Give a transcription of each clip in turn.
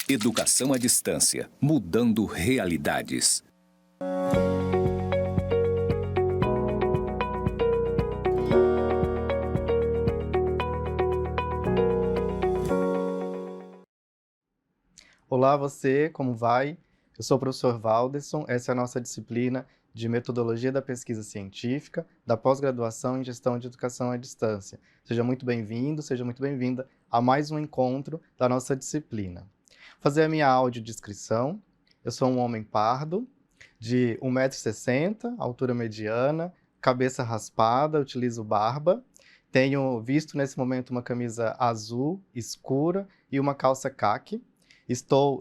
Educação à distância, mudando realidades. Olá você, como vai? Eu sou o professor Valderson, essa é a nossa disciplina de Metodologia da Pesquisa Científica, da pós-graduação em Gestão de Educação à Distância. Seja muito bem-vindo, seja muito bem-vinda a mais um encontro da nossa disciplina. Vou fazer a minha audiodescrição. Eu sou um homem pardo, de 1,60 m, altura mediana, cabeça raspada, utilizo barba. Tenho visto nesse momento uma camisa azul escura e uma calça caqui. Estou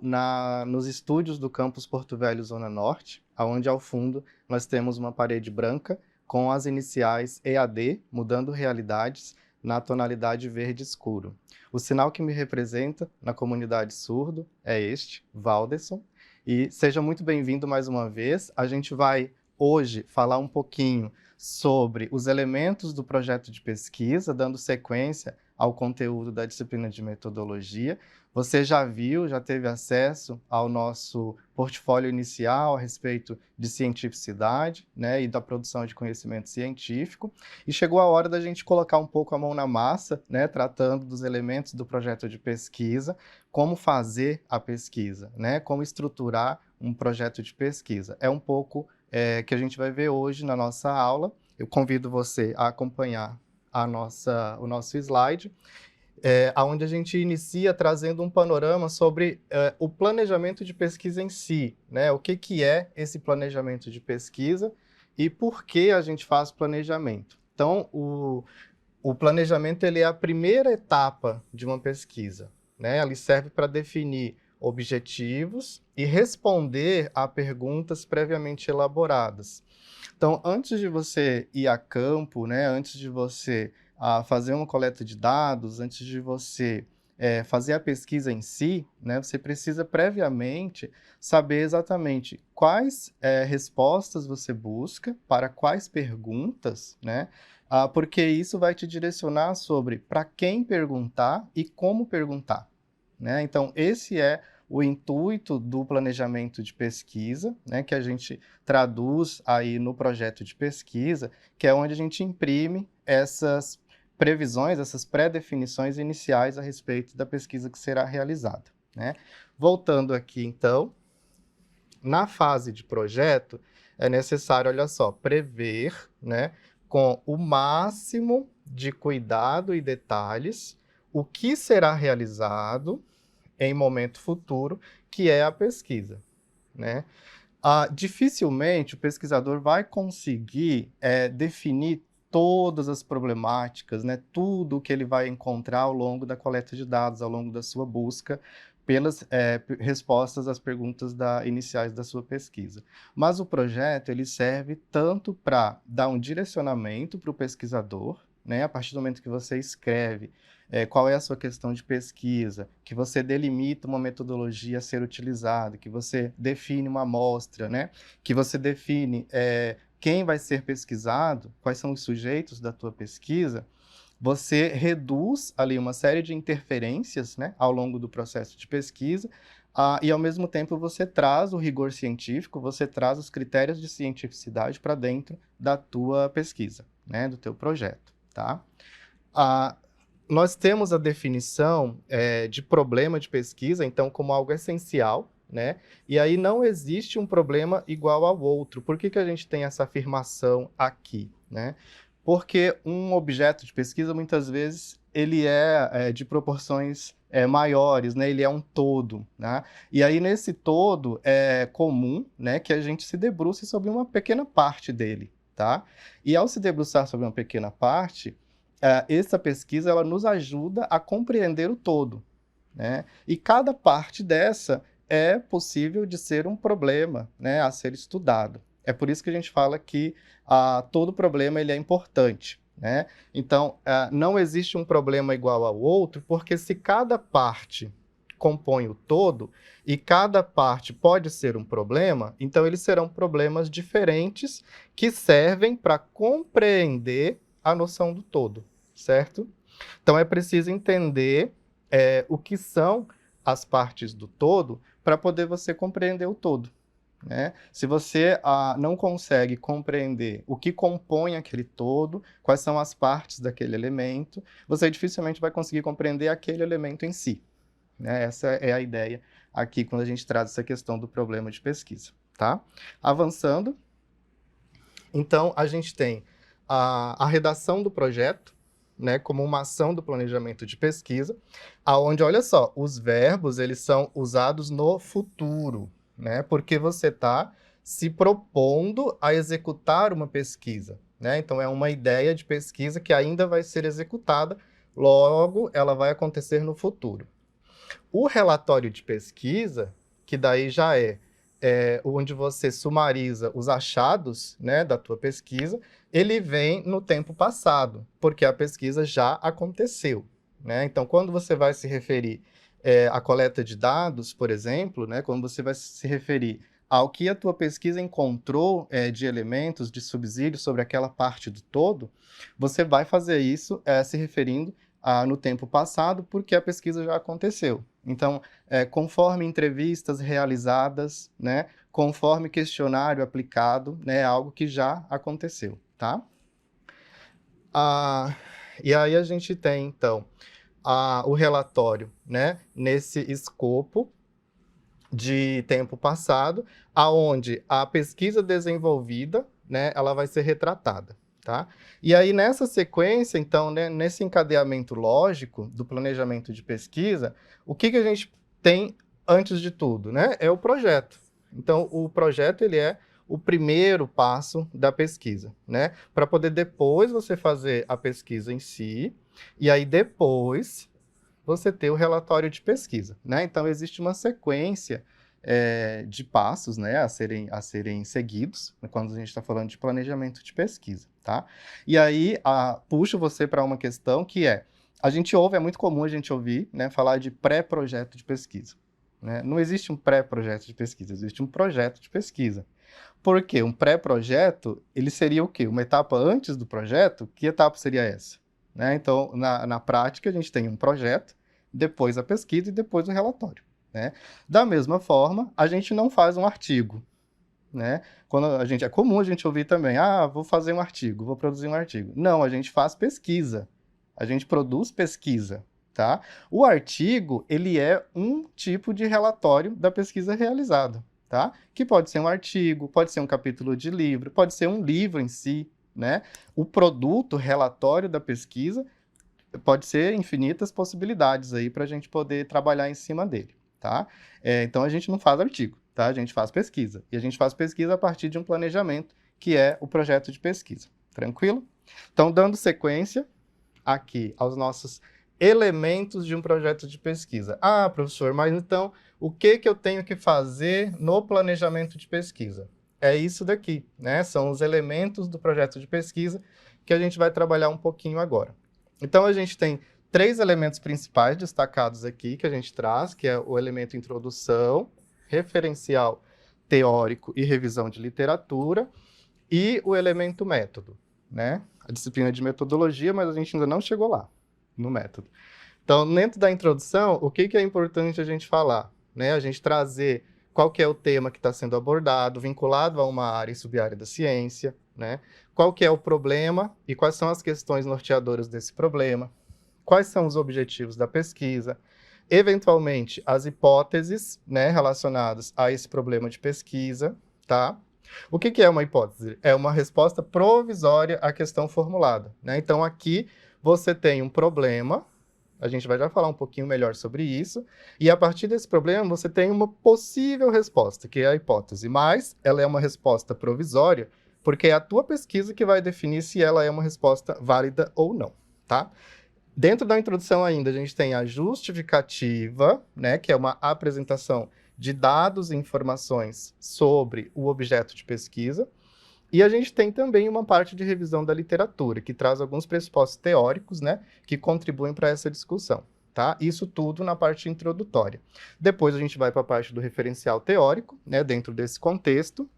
nos estúdios do campus Porto Velho, Zona Norte, onde ao fundo nós temos uma parede branca com as iniciais EAD, Mudando Realidades, na tonalidade verde escuro. O sinal que me representa na comunidade surdo é este, Valderson, e seja muito bem-vindo mais uma vez. A gente vai hoje falar um pouquinho sobre os elementos do projeto de pesquisa, dando sequência ao conteúdo da disciplina de metodologia. Você já viu, já teve acesso ao nosso portfólio inicial a respeito de cientificidade, né, e da produção de conhecimento científico, e chegou a hora da gente colocar um pouco a mão na massa, né, tratando dos elementos do projeto de pesquisa, como fazer a pesquisa, né, como estruturar um projeto de pesquisa. É um pouco que a gente vai ver hoje na nossa aula. Eu convido você a acompanhar o nosso slide, onde a gente inicia trazendo um panorama sobre o planejamento de pesquisa em si, né? O que é esse planejamento de pesquisa e por que a gente faz planejamento. Então, o planejamento ele é a primeira etapa de uma pesquisa, né? Ele serve para definir objetivos e responder a perguntas previamente elaboradas. Então, antes de você ir a campo, né, antes de você fazer uma coleta de dados, antes de você fazer a pesquisa em si, né, você precisa previamente saber exatamente quais respostas você busca, para quais perguntas, né, porque isso vai te direcionar sobre para quem perguntar e como perguntar, né? Então, esse é o intuito do planejamento de pesquisa, né, que a gente traduz aí no projeto de pesquisa, que é onde a gente imprime essas previsões, essas pré-definições iniciais a respeito da pesquisa que será realizada, né? Voltando aqui, então, na fase de projeto, é necessário, olha só, prever, né, com o máximo de cuidado e detalhes o que será realizado em momento futuro, que é a pesquisa, né? Dificilmente o pesquisador vai conseguir definir todas as problemáticas, né? Tudo o que ele vai encontrar ao longo da coleta de dados, ao longo da sua busca, pelas respostas às perguntas iniciais da sua pesquisa. Mas o projeto ele serve tanto para dar um direcionamento para o pesquisador, né? A partir do momento que você escreve qual é a sua questão de pesquisa, que você delimita uma metodologia a ser utilizada, que você define uma amostra, né? Que você define quem vai ser pesquisado, quais são os sujeitos da tua pesquisa, você reduz ali uma série de interferências, né, ao longo do processo de pesquisa, e ao mesmo tempo você traz o rigor científico, você traz os critérios de cientificidade para dentro da tua pesquisa, né, do teu projeto, tá? Nós temos a definição de problema de pesquisa, então, como algo essencial, né? E aí não existe um problema igual ao outro. Por que a gente tem essa afirmação aqui, né? Porque um objeto de pesquisa, muitas vezes, ele é de proporções maiores, né? Ele é um todo, né? E aí, nesse todo, é comum, né, que a gente se debruce sobre uma pequena parte dele, tá? E ao se debruçar sobre uma pequena parte, essa pesquisa ela nos ajuda a compreender o todo, né? E cada parte dessa é possível de ser um problema, né, a ser estudado. É por isso que a gente fala que todo problema ele é importante, né? Então, não existe um problema igual ao outro, porque se cada parte compõe o todo e cada parte pode ser um problema, então eles serão problemas diferentes que servem para compreender a noção do todo, certo? Então é preciso entender o que são as partes do todo para poder você compreender o todo, né? Se você não consegue compreender o que compõe aquele todo, quais são as partes daquele elemento, você dificilmente vai conseguir compreender aquele elemento em si, né? Essa é a ideia aqui quando a gente traz essa questão do problema de pesquisa, tá? Avançando, então a gente tem a redação do projeto, né, como uma ação do planejamento de pesquisa, aonde, olha só, os verbos eles são usados no futuro, né, porque você está se propondo a executar uma pesquisa, né? Então é uma ideia de pesquisa que ainda vai ser executada, logo ela vai acontecer no futuro. O relatório de pesquisa, que daí já é onde você sumariza os achados, né, da tua pesquisa, ele vem no tempo passado, porque a pesquisa já aconteceu, né? Então, quando você vai se referir à coleta de dados, por exemplo, né, quando você vai se referir ao que a tua pesquisa encontrou de elementos, de subsídios sobre aquela parte do todo, você vai fazer isso se referindo no tempo passado, porque a pesquisa já aconteceu. Então, conforme entrevistas realizadas, né, conforme questionário aplicado, né, algo que já aconteceu, tá? E aí a gente tem, então, o relatório, né, nesse escopo de tempo passado, aonde a pesquisa desenvolvida, né, ela vai ser retratada. Tá? E aí, nessa sequência, então, né, nesse encadeamento lógico do planejamento de pesquisa, o que a gente tem antes de tudo, né? É o projeto. Então, o projeto ele é o primeiro passo da pesquisa, né? Para poder depois você fazer a pesquisa em si, e aí depois você ter o relatório de pesquisa, né? Então, existe uma sequência de passos, né, a serem seguidos, quando a gente está falando de planejamento de pesquisa, tá? E aí, puxo você para uma questão que é muito comum a gente ouvir, né, falar de pré-projeto de pesquisa, né? Não existe um pré-projeto de pesquisa, existe um projeto de pesquisa. Por quê? Um pré-projeto, ele seria o quê? Uma etapa antes do projeto? Que etapa seria essa? Né? Então, na prática, a gente tem um projeto, depois a pesquisa e depois o relatório. Né? Da mesma forma, a gente não faz um artigo. Né? É comum a gente ouvir também, vou fazer um artigo, vou produzir um artigo. Não, a gente faz pesquisa. A gente produz pesquisa. Tá? O artigo, ele é um tipo de relatório da pesquisa realizada. Tá? Que pode ser um artigo, pode ser um capítulo de livro, pode ser um livro em si. Né? O produto, relatório da pesquisa, pode ser infinitas possibilidades aí para a gente poder trabalhar em cima dele. Tá? Então, a gente não faz artigo, tá? A gente faz pesquisa. E a gente faz pesquisa a partir de um planejamento, que é o projeto de pesquisa. Tranquilo? Então, dando sequência aqui aos nossos elementos de um projeto de pesquisa. Professor, mas então, o que eu tenho que fazer no planejamento de pesquisa? É isso daqui, né? São os elementos do projeto de pesquisa que a gente vai trabalhar um pouquinho agora. Então, a gente tem 3 elementos principais destacados aqui que a gente traz, que é o elemento introdução, referencial teórico e revisão de literatura, e o elemento método, né? A disciplina de metodologia, mas a gente ainda não chegou lá, no método. Então, dentro da introdução, o que é importante a gente falar? Né? A gente trazer qual que é o tema que está sendo abordado, vinculado a uma área e sub-área da ciência, né? Qual que é o problema e quais são as questões norteadoras desse problema, quais são os objetivos da pesquisa, eventualmente as hipóteses, né, relacionadas a esse problema de pesquisa, tá? O que é uma hipótese? É uma resposta provisória à questão formulada, né? Então, aqui você tem um problema, a gente vai já falar um pouquinho melhor sobre isso, e a partir desse problema você tem uma possível resposta, que é a hipótese, mas ela é uma resposta provisória, porque é a tua pesquisa que vai definir se ela é uma resposta válida ou não, tá? Dentro da introdução ainda, a gente tem a justificativa, né, que é uma apresentação de dados e informações sobre o objeto de pesquisa. E a gente tem também uma parte de revisão da literatura, que traz alguns pressupostos teóricos, né, que contribuem para essa discussão. Tá? Isso tudo na parte introdutória. Depois a gente vai para a parte do referencial teórico, né, dentro desse contexto,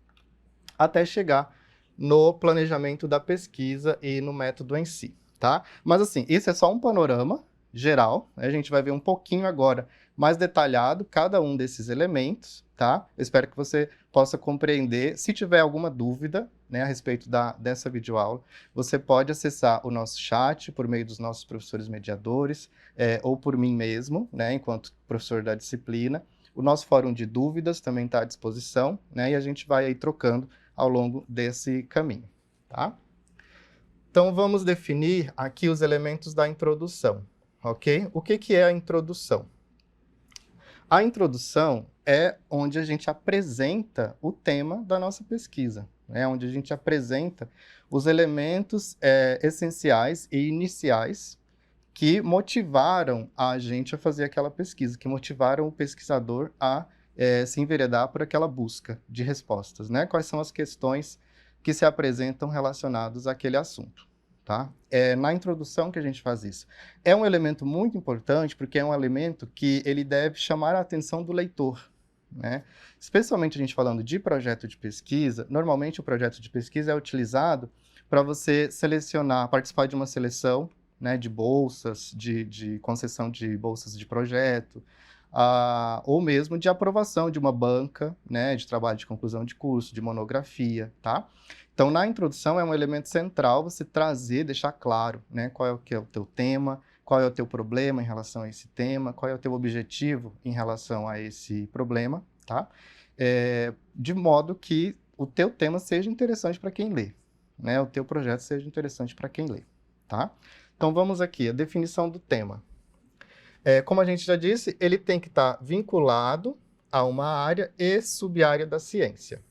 até chegar no planejamento da pesquisa e no método em si. Tá? Mas assim, esse é só um panorama geral. A gente vai ver um pouquinho agora mais detalhado cada um desses elementos, tá? Eu espero que você possa compreender. Se tiver alguma dúvida, né, a respeito dessa videoaula, você pode acessar o nosso chat por meio dos nossos professores mediadores, ou por mim mesmo, né, enquanto professor da disciplina. O nosso fórum de dúvidas também está à disposição, né, e a gente vai aí trocando ao longo desse caminho, tá? Então, vamos definir aqui os elementos da introdução, ok? O que é a introdução? A introdução é onde a gente apresenta o tema da nossa pesquisa, né? Onde a gente apresenta os elementos essenciais e iniciais que motivaram a gente a fazer aquela pesquisa, que motivaram o pesquisador a se enveredar por aquela busca de respostas, né? Quais são as questões que se apresentam relacionadas àquele assunto, tá? É na introdução que a gente faz isso. É um elemento muito importante, porque é um elemento que ele deve chamar a atenção do leitor, né? Especialmente a gente falando de projeto de pesquisa, normalmente o projeto de pesquisa é utilizado para você selecionar, participar de uma seleção, né, de bolsas, de concessão de bolsas de projeto, ou mesmo de aprovação de uma banca, né, de trabalho de conclusão de curso, de monografia, tá? Então, na introdução é um elemento central você trazer, deixar claro, né, qual é o teu tema, qual é o teu problema em relação a esse tema, qual é o teu objetivo em relação a esse problema, tá? De modo que o teu tema seja interessante para quem lê, né? O teu projeto seja interessante para quem lê, tá? Então, vamos aqui, a definição do tema. Como a gente já disse, ele tem que estar vinculado a uma área e sub-área da ciência.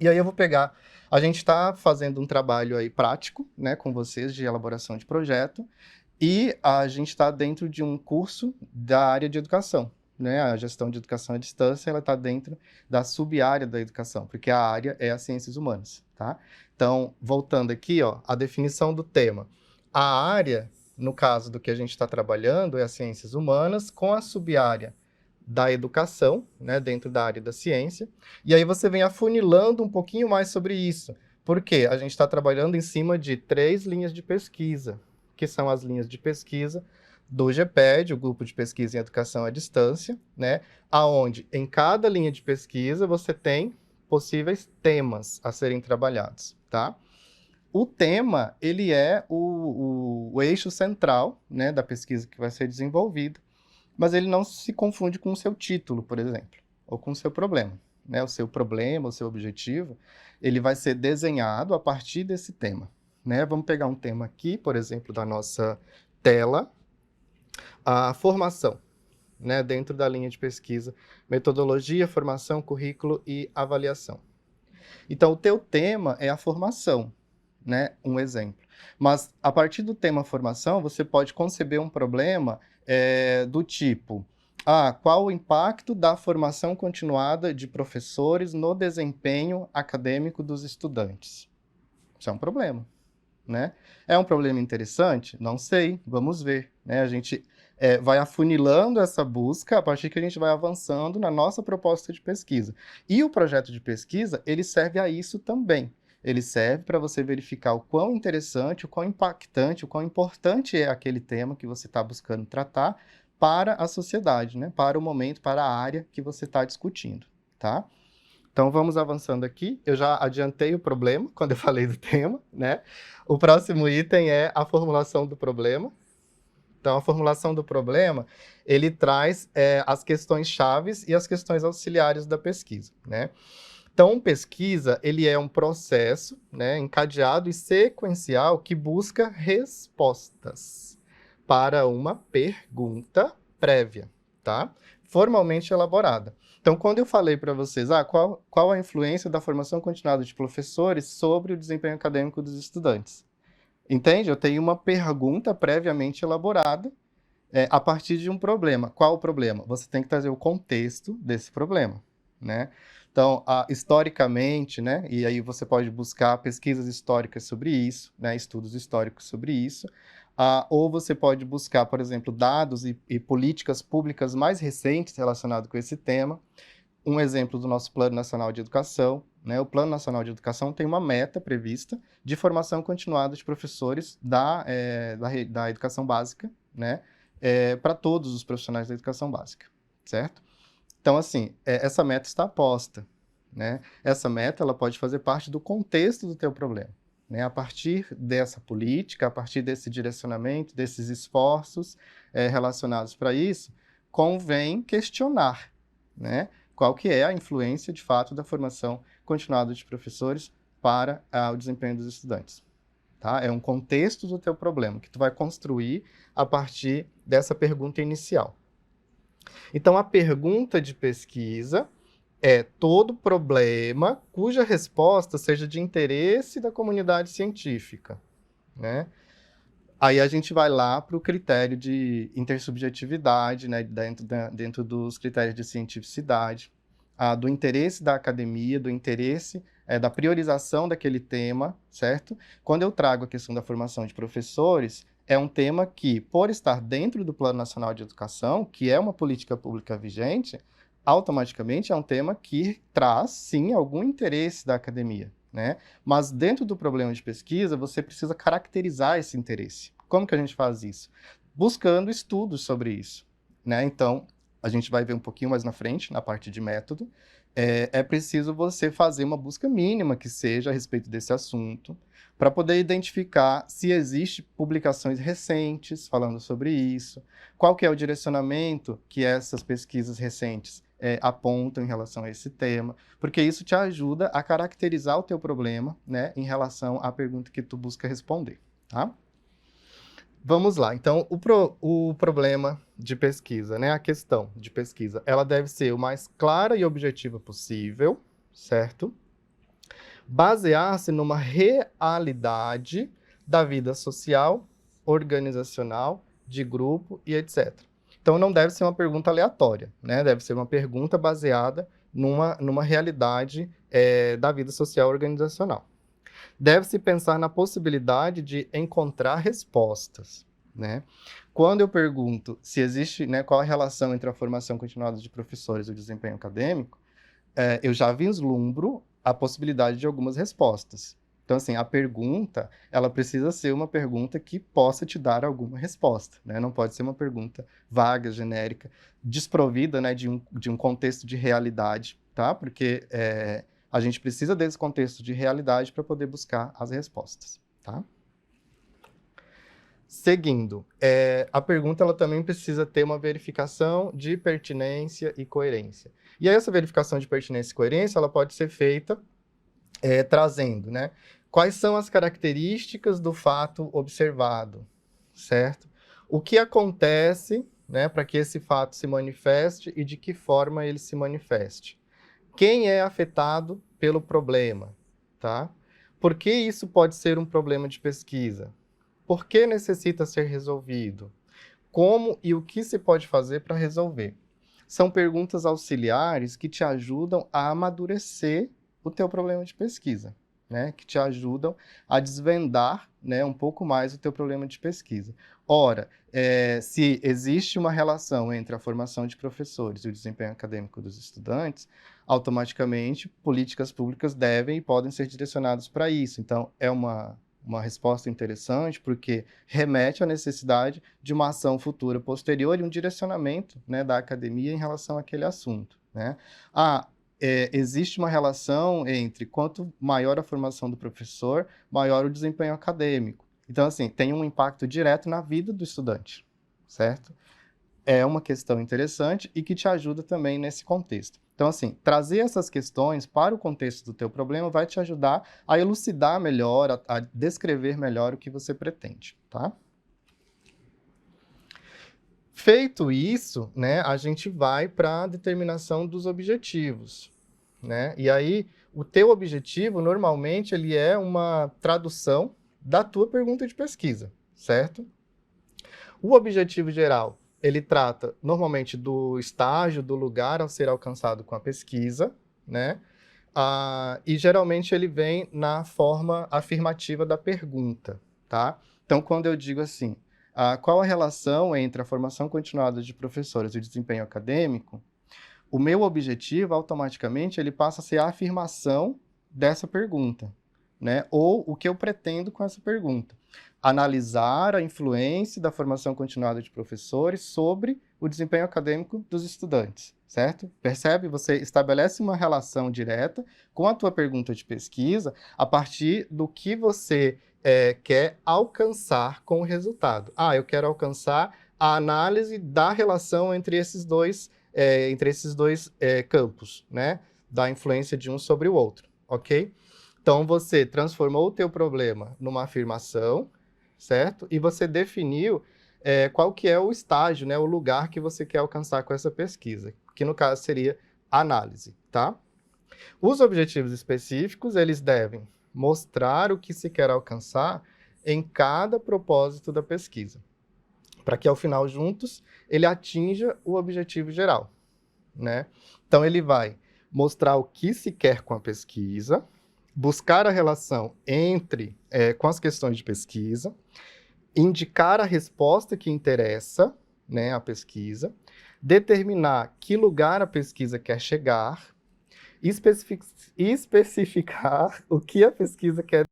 E aí eu vou pegar... A gente está fazendo um trabalho aí prático, né, com vocês, de elaboração de projeto, e a gente está dentro de um curso da área de educação, né? A gestão de educação à distância, ela está dentro da sub-área da educação, porque a área é as ciências humanas, tá? Então, voltando aqui, ó, a definição do tema. A área, no caso do que a gente está trabalhando, é as ciências humanas, com a sub-área da educação, né, dentro da área da ciência, e aí você vem afunilando um pouquinho mais sobre isso, porque a gente está trabalhando em cima de 3 linhas de pesquisa, que são as linhas de pesquisa do GPED, o Grupo de Pesquisa em Educação à Distância, né, aonde em cada linha de pesquisa você tem possíveis temas a serem trabalhados, tá? O tema, ele é o eixo central, né, da pesquisa que vai ser desenvolvida, mas ele não se confunde com o seu título, por exemplo, ou com o seu problema, né? O seu problema, o seu objetivo, ele vai ser desenhado a partir desse tema, né? Vamos pegar um tema aqui, por exemplo, da nossa tela, a formação, né? Dentro da linha de pesquisa, metodologia, formação, currículo e avaliação. Então, o teu tema é a formação, né? Um exemplo. Mas, a partir do tema formação, você pode conceber um problema do tipo, qual o impacto da formação continuada de professores no desempenho acadêmico dos estudantes? Isso é um problema, né? É um problema interessante? Não sei, vamos ver, né? A gente vai afunilando essa busca a partir que a gente vai avançando na nossa proposta de pesquisa. E o projeto de pesquisa, ele serve a isso também. Ele serve para você verificar o quão interessante, o quão impactante, o quão importante é aquele tema que você está buscando tratar para a sociedade, né? Para o momento, para a área que você está discutindo, tá? Então, vamos avançando aqui. Eu já adiantei o problema quando eu falei do tema, né? O próximo item é a formulação do problema. Então, a formulação do problema, ele traz as questões chaves e as questões auxiliares da pesquisa, né? Então, pesquisa, ele é um processo, né, encadeado e sequencial que busca respostas para uma pergunta prévia, tá? Formalmente elaborada. Então, quando eu falei para vocês, qual a influência da formação continuada de professores sobre o desempenho acadêmico dos estudantes? Entende? Eu tenho uma pergunta previamente elaborada a partir de um problema. Qual o problema? Você tem que trazer o contexto desse problema, né? Então, historicamente, né, e aí você pode buscar pesquisas históricas sobre isso, né, estudos históricos sobre isso, ou você pode buscar, por exemplo, dados e políticas públicas mais recentes relacionados com esse tema. Um exemplo do nosso Plano Nacional de Educação, né, o Plano Nacional de Educação tem uma meta prevista de formação continuada de professores da educação básica, né, para todos os profissionais da educação básica, certo? Então, assim, essa meta está posta, né? Essa meta ela pode fazer parte do contexto do teu problema, né? A partir dessa política, a partir desse direcionamento, desses esforços relacionados para isso, convém questionar, né? Qual que é a influência, de fato, da formação continuada de professores para o desempenho dos estudantes. Tá? É um contexto do teu problema que tu vai construir a partir dessa pergunta inicial. Então, a pergunta de pesquisa é todo problema cuja resposta seja de interesse da comunidade científica, né? Aí a gente vai lá para o critério de intersubjetividade, né, dentro dos critérios de cientificidade, do interesse da academia, do interesse da priorização daquele tema, certo? Quando eu trago a questão da formação de professores, é um tema que, por estar dentro do Plano Nacional de Educação, que é uma política pública vigente, automaticamente é um tema que traz, sim, algum interesse da academia, né? Mas dentro do problema de pesquisa, você precisa caracterizar esse interesse. Como que a gente faz isso? Buscando estudos sobre isso, né? Então, a gente vai ver um pouquinho mais na frente, na parte de método. É preciso você fazer uma busca mínima que seja a respeito desse assunto, para poder identificar se existe publicações recentes falando sobre isso, qual que é o direcionamento que essas pesquisas recentes apontam em relação a esse tema, porque isso te ajuda a caracterizar o teu problema, né, em relação à pergunta que tu busca responder, tá? Vamos lá. Então, o problema de pesquisa, né, a questão de pesquisa, ela deve ser o mais clara e objetiva possível, certo? Basear-se numa realidade da vida social, organizacional, de grupo e etc. Então, não deve ser uma pergunta aleatória, né? Deve ser uma pergunta baseada numa realidade da vida social organizacional. Deve-se pensar na possibilidade de encontrar respostas, né? Quando eu pergunto se existe, né, qual a relação entre a formação continuada de professores e o desempenho acadêmico, eu já vislumbro a possibilidade de algumas respostas. Então, assim, a pergunta, ela precisa ser uma pergunta que possa te dar alguma resposta, né? Não pode ser uma pergunta vaga, genérica, desprovida, né, de um contexto de realidade, tá? Porque a gente precisa desse contexto de realidade para poder buscar as respostas, tá? Seguindo, a pergunta ela também precisa ter uma verificação de pertinência e coerência. E aí essa verificação de pertinência e coerência ela pode ser feita trazendo, né, quais são as características do fato observado, certo? O que acontece, né, para que esse fato se manifeste e de que forma ele se manifeste. Quem é afetado pelo problema, tá? Por que isso pode ser um problema de pesquisa? Por que necessita ser resolvido? Como e o que se pode fazer para resolver? São perguntas auxiliares que te ajudam a amadurecer o teu problema de pesquisa, né? Que te ajudam a desvendar, né, um pouco mais o teu problema de pesquisa. Ora, se existe uma relação entre a formação de professores e o desempenho acadêmico dos estudantes, automaticamente políticas públicas devem e podem ser direcionadas para isso. Então, é uma resposta interessante, porque remete à necessidade de uma ação futura posterior e um direcionamento, né, da academia em relação àquele assunto, né? Existe uma relação entre quanto maior a formação do professor, maior o desempenho acadêmico. Então, assim, tem um impacto direto na vida do estudante, certo? É uma questão interessante e que te ajuda também nesse contexto. Então, assim, trazer essas questões para o contexto do teu problema vai te ajudar a elucidar melhor, a descrever melhor o que você pretende, tá? Feito isso, né, a gente vai para a determinação dos objetivos, né? E aí, o teu objetivo, normalmente, ele é uma tradução da tua pergunta de pesquisa, certo? O objetivo geral, ele trata, normalmente, do estágio, do lugar ao ser alcançado com a pesquisa, né? E, geralmente, ele vem na forma afirmativa da pergunta, tá? Então, quando eu digo assim, qual a relação entre a formação continuada de professores e o desempenho acadêmico, o meu objetivo, automaticamente, ele passa a ser a afirmação dessa pergunta, né? Ou o que eu pretendo com essa pergunta. analisar a influência da formação continuada de professores sobre o desempenho acadêmico dos estudantes, certo? Percebe? Você estabelece uma relação direta com a tua pergunta de pesquisa a partir do que você quer alcançar com o resultado. Eu quero alcançar a análise da relação entre esses dois campos, né? Da influência de um sobre o outro, ok? Então, você transformou o teu problema numa afirmação, certo? E você definiu qual que é o estágio, né? O lugar que você quer alcançar com essa pesquisa, que no caso seria análise, tá? Os objetivos específicos, eles devem mostrar o que se quer alcançar em cada propósito da pesquisa, para que ao final, juntos, ele atinja o objetivo geral, né? Então, ele vai mostrar o que se quer com a pesquisa, buscar a relação com as questões de pesquisa, indicar a resposta que interessa, né, à pesquisa, determinar que lugar a pesquisa quer chegar, especificar o que a pesquisa quer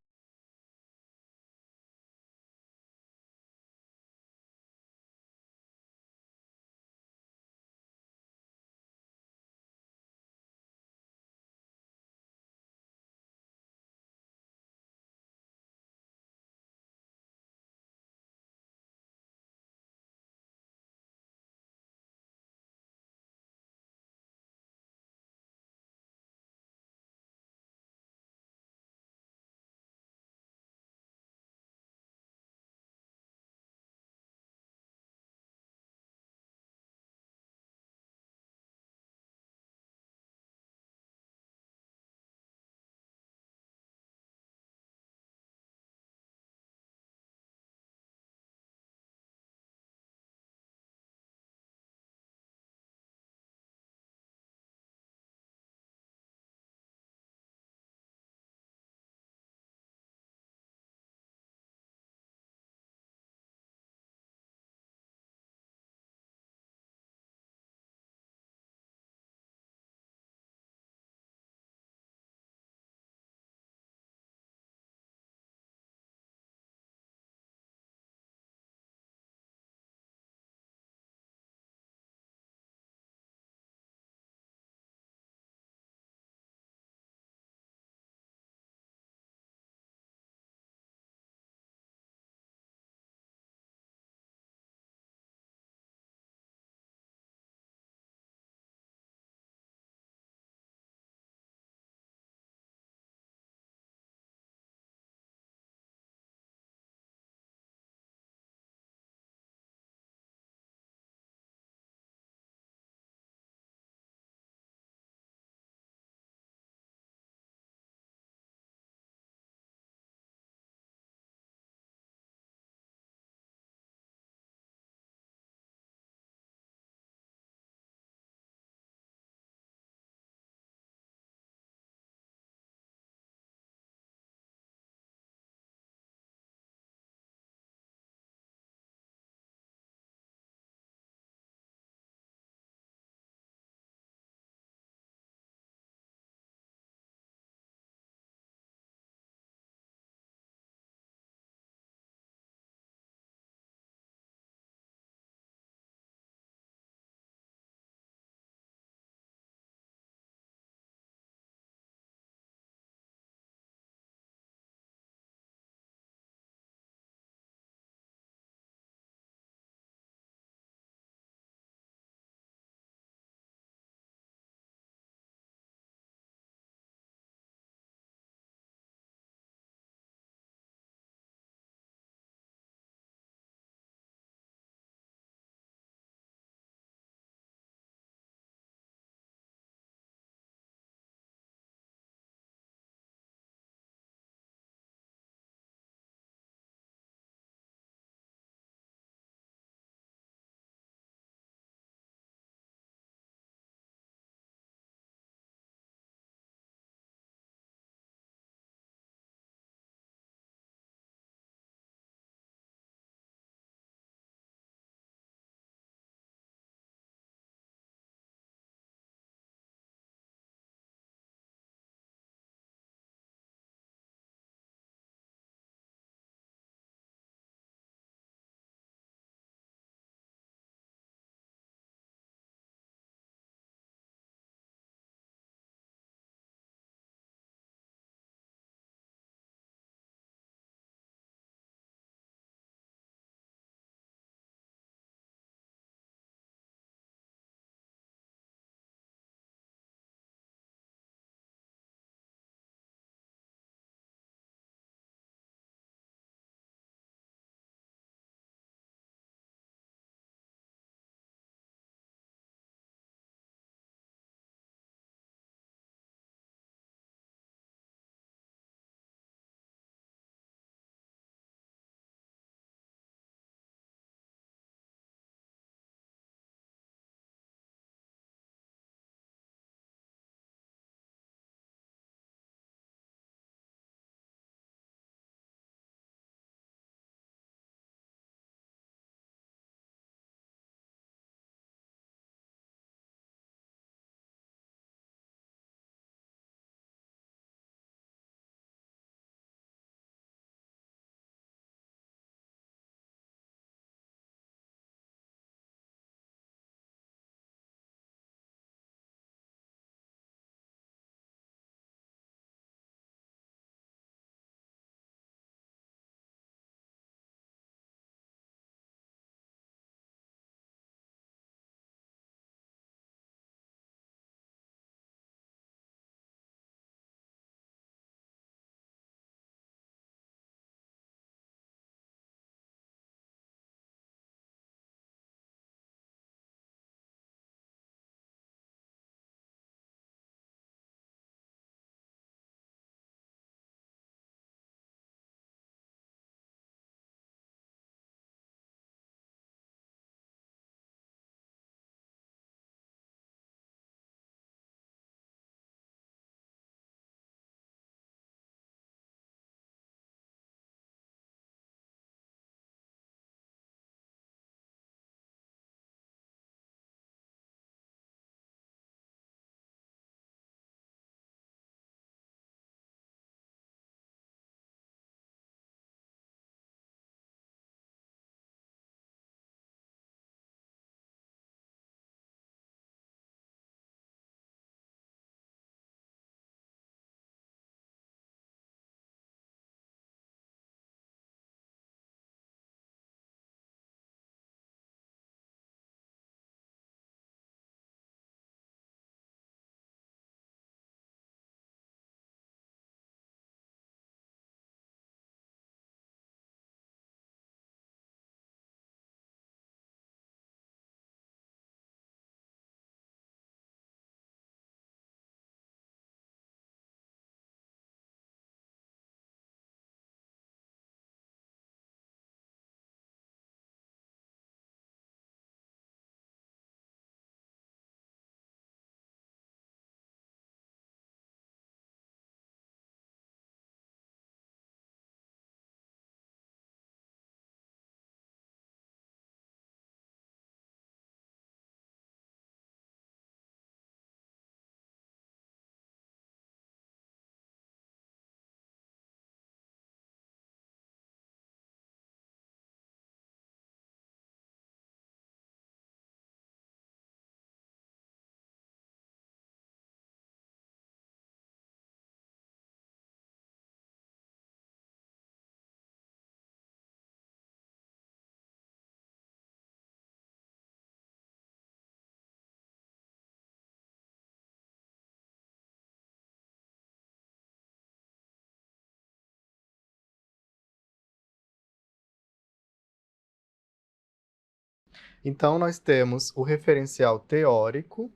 Então, nós temos o referencial teórico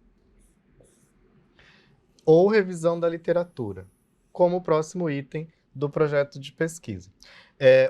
ou revisão da literatura, como o próximo item do projeto de pesquisa.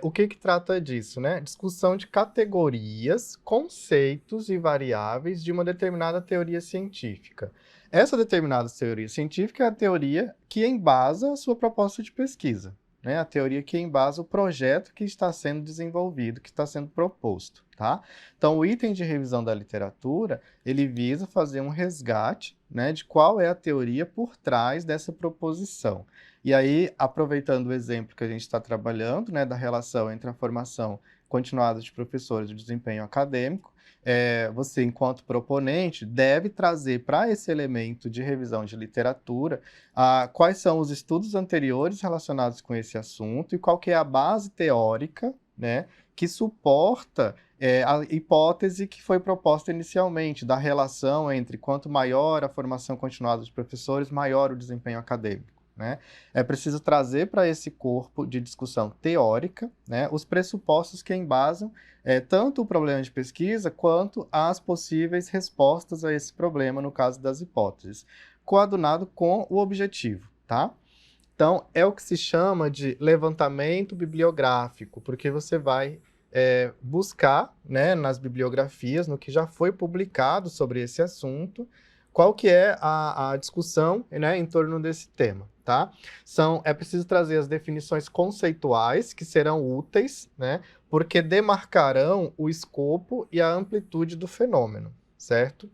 O que trata disso, né? Discussão de categorias, conceitos e variáveis de uma determinada teoria científica. Essa determinada teoria científica é a teoria que embasa a sua proposta de pesquisa, né? A teoria que embasa o projeto que está sendo desenvolvido, que está sendo proposto, tá? Então, o item de revisão da literatura, ele visa fazer um resgate, né, de qual é a teoria por trás dessa proposição. E aí, aproveitando o exemplo que a gente está trabalhando, né, da relação entre a formação continuada de professores e o desempenho acadêmico, você, enquanto proponente, deve trazer para esse elemento de revisão de literatura quais são os estudos anteriores relacionados com esse assunto e qual que é a base teórica, né, que suporta a hipótese que foi proposta inicialmente, da relação entre quanto maior a formação continuada de professores, maior o desempenho acadêmico, né? É preciso trazer para esse corpo de discussão teórica, né, os pressupostos que embasam tanto o problema de pesquisa quanto as possíveis respostas a esse problema, no caso das hipóteses, coadunado com o objetivo, tá? Então, é o que se chama de levantamento bibliográfico, porque você vai buscar, né, nas bibliografias, no que já foi publicado sobre esse assunto, qual que é a discussão, né, em torno desse tema, tá? É preciso trazer as definições conceituais, que serão úteis, né, porque demarcarão o escopo e a amplitude do fenômeno, certo?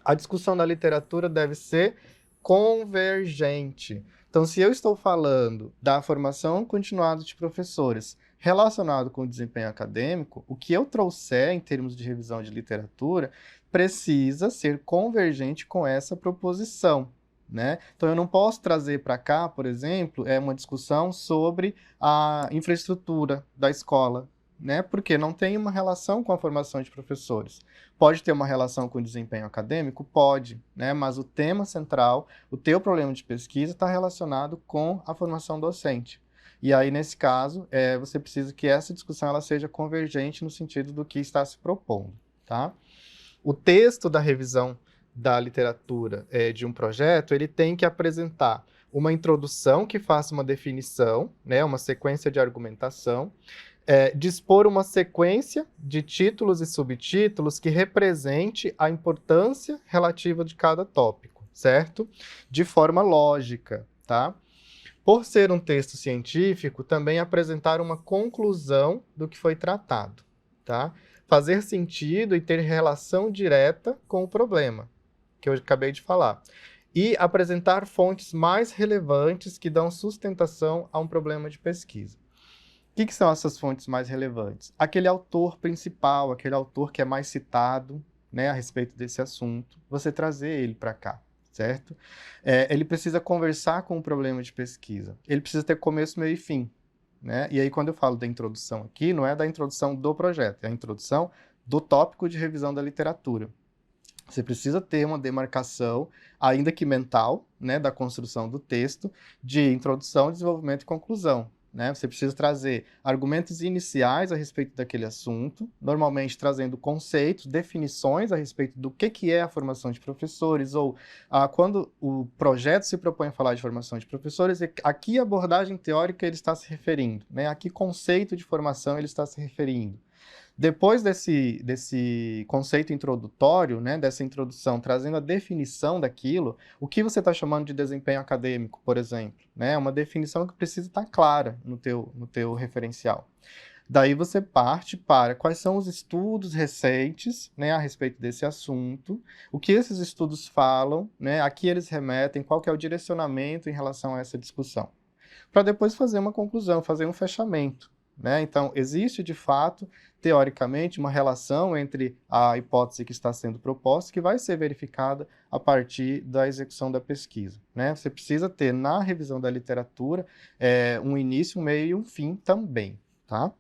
A discussão da literatura deve ser convergente. Então, se eu estou falando da formação continuada de professores relacionado com o desempenho acadêmico, o que eu trouxer em termos de revisão de literatura precisa ser convergente com essa proposição, né? Então, eu não posso trazer para cá, por exemplo, uma discussão sobre a infraestrutura da escola, né? Porque não tem uma relação com a formação de professores. Pode ter uma relação com o desempenho acadêmico? Pode, né? Mas o tema central, o teu problema de pesquisa está relacionado com a formação docente. E aí, nesse caso, você precisa que essa discussão ela seja convergente no sentido do que está se propondo, tá? O texto da revisão da literatura de um projeto, ele tem que apresentar uma introdução que faça uma definição, né, uma sequência de argumentação, dispor uma sequência de títulos e subtítulos que represente a importância relativa de cada tópico, certo? De forma lógica, tá? Por ser um texto científico, também apresentar uma conclusão do que foi tratado, tá? Fazer sentido e ter relação direta com o problema, que eu acabei de falar. E apresentar fontes mais relevantes que dão sustentação a um problema de pesquisa. O que são essas fontes mais relevantes? Aquele autor principal, aquele autor que é mais citado, né, a respeito desse assunto, você trazer ele para cá, certo? Ele precisa conversar com o problema de pesquisa. Ele precisa ter começo, meio e fim, né? E aí, quando eu falo da introdução aqui, não é da introdução do projeto, é a introdução do tópico de revisão da literatura. Você precisa ter uma demarcação, ainda que mental, né, da construção do texto, de introdução, desenvolvimento e conclusão. Né? Você precisa trazer argumentos iniciais a respeito daquele assunto, normalmente trazendo conceitos, definições a respeito do que é a formação de professores, ou quando o projeto se propõe a falar de formação de professores, a que abordagem teórica ele está se referindo, né? A que conceito de formação ele está se referindo. Depois desse conceito introdutório, né, dessa introdução, trazendo a definição daquilo, o que você está chamando de desempenho acadêmico, por exemplo, né, uma definição que precisa estar clara no teu referencial. Daí você parte para quais são os estudos recentes, né, a respeito desse assunto, o que esses estudos falam, né, a que eles remetem, qual que é o direcionamento em relação a essa discussão. Para depois fazer uma conclusão, fazer um fechamento. Né? Então, existe, de fato, teoricamente, uma relação entre a hipótese que está sendo proposta, que vai ser verificada a partir da execução da pesquisa. Né? Você precisa ter, na revisão da literatura, um início, um meio e um fim também. Tá?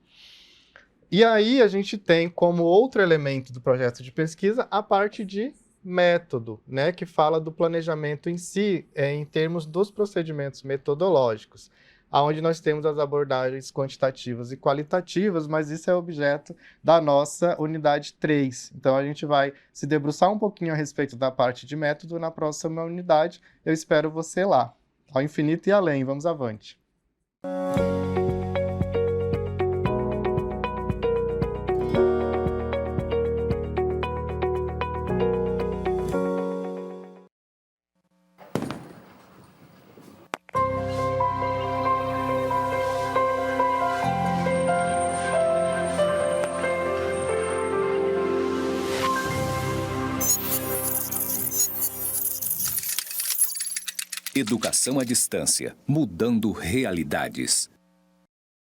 E aí, a gente tem como outro elemento do projeto de pesquisa a parte de método, né? Que fala do planejamento em si, em termos dos procedimentos metodológicos. onde nós temos as abordagens quantitativas e qualitativas, mas isso é objeto da nossa unidade 3. Então, a gente vai se debruçar um pouquinho a respeito da parte de método na próxima unidade. Eu espero você lá. Ao infinito e além. Vamos avante. Educação à distância, mudando realidades.